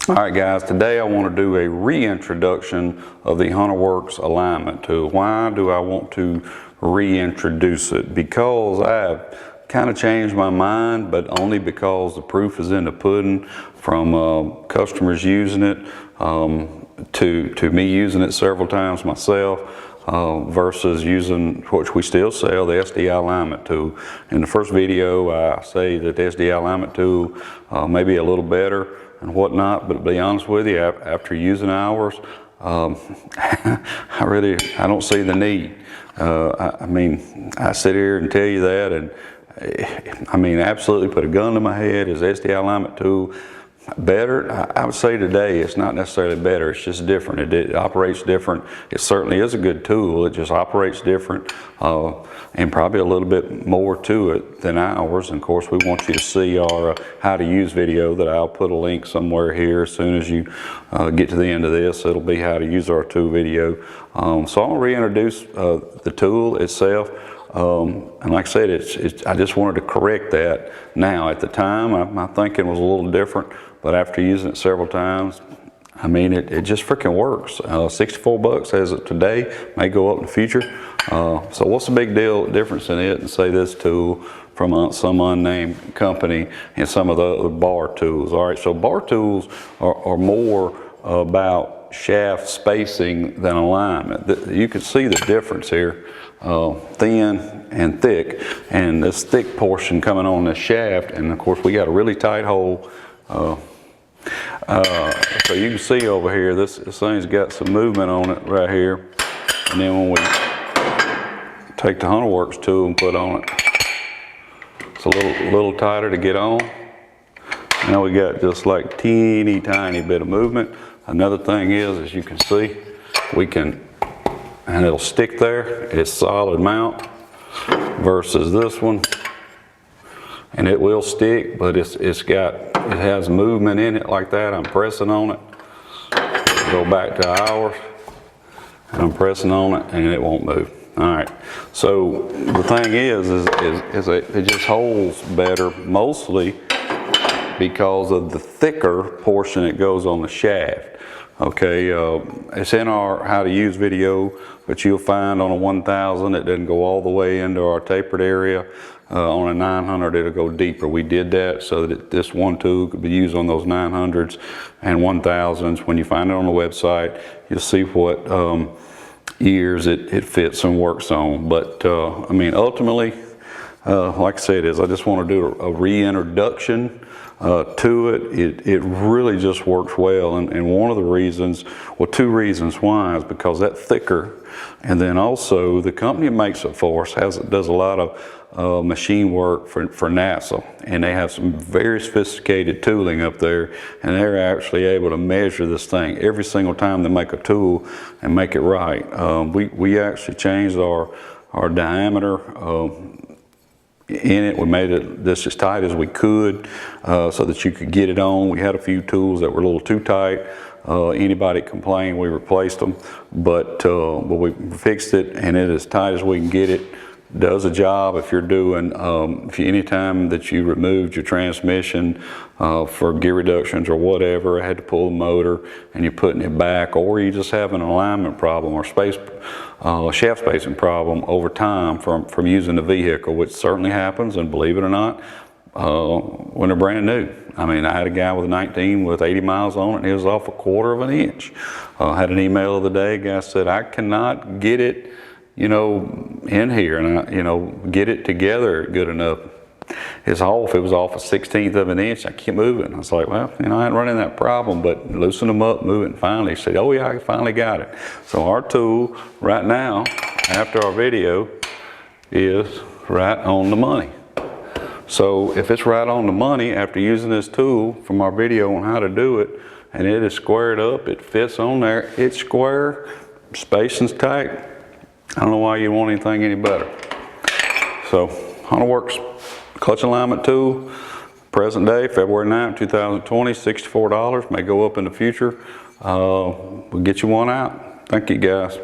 All right guys, today I want to do a reintroduction of the Hunterworks alignment tool. Why do I want to reintroduce it? Because I've kind of changed my mind, but only because the proof is in the pudding from customers using it to me using it several times myself. Versus using, which we still sell, the SDI alignment tool. In the first video I say that the SDI alignment tool may be a little better and whatnot, but to be honest with you, after using ours, I don't see the need. I mean, I sit here and tell you that, and I mean, absolutely put a gun to my head. Is SDI alignment tool better? I would say today it's not necessarily better, it's just different. It operates different. It certainly is a good tool, it just operates different and probably a little bit more to it than ours. And of course we want you to see our how to use video that I'll put a link somewhere here as soon as you get to the end of this. It'll be how to use our tool video. So I'll reintroduce the tool itself. And like I said, I just wanted to correct that now. At the time, my thinking was a little different, but after using it several times, I mean, it just freaking works. 64 bucks as of today, may go up in the future. So what's the big difference in it and say this tool from some unnamed company and some of the other bar tools? All right, so bar tools are more about shaft spacing than alignment. You can see the difference here. Thin and thick, and this thick portion coming on the shaft, and of course we got a really tight hole. So you can see over here, this thing's got some movement on it right here, and then when we take the Hunterworks tool and put on it, it's a little tighter to get on. Now we got just like teeny tiny bit of movement. Another thing is, as you can see, we can, and it'll stick there, it's solid mount, versus this one, and it will stick, but it has movement in it like that. I'm pressing on it, go back to ours, and I'm pressing on it, and it won't move. All right, so the thing is it just holds better, mostly because of the thicker portion that goes on the shaft. Okay, it's in our how to use video, but you'll find on a 1000 it doesn't go all the way into our tapered area. On a 900 it'll go deeper. We did that so that this one tool could be used on those 900s and 1000s. When you find it on the website, you'll see what years it fits and works on. But I mean, ultimately, like I said, I just want to do a reintroduction to it. It really just works well, and one of the reasons, well, two reasons why, is because that thicker, and then also the company that makes it for us does a lot of machine work for NASA, and they have some very sophisticated tooling up there, and they're actually able to measure this thing every single time they make a tool and make it right. We actually changed our diameter in it. We made it this as tight as we could so that you could get it on. We had a few tools that were a little too tight. Anybody complained, we replaced them, but we fixed it, and it is as tight as we can get it. Does a job if you're doing, anytime that you removed your transmission for gear reductions or whatever, I had to pull the motor and you're putting it back, or you just have an alignment problem or shaft spacing problem over time from using the vehicle, which certainly happens, and believe it or not, when they're brand new. I mean, I had a guy with a 19 with 80 miles on it, and he was off 1/4 of an inch. I had an email the other day, a guy said, I cannot get it, in here, and get it together good enough. It's off. It was off 1/16 of an inch. I can't move it. And I was like, well, I ain't running that problem, but loosen them up, move it, and finally he said, oh yeah, I finally got it. So our tool right now, after our video, is right on the money. So if it's right on the money after using this tool from our video on how to do it, and it is squared up, it fits on there, it's square, spacing's tight, I don't know why you want anything any better. So Hunterworks clutch alignment tool, present day, February 9th, 2020, $64, may go up in the future. We'll get you one out. Thank you guys.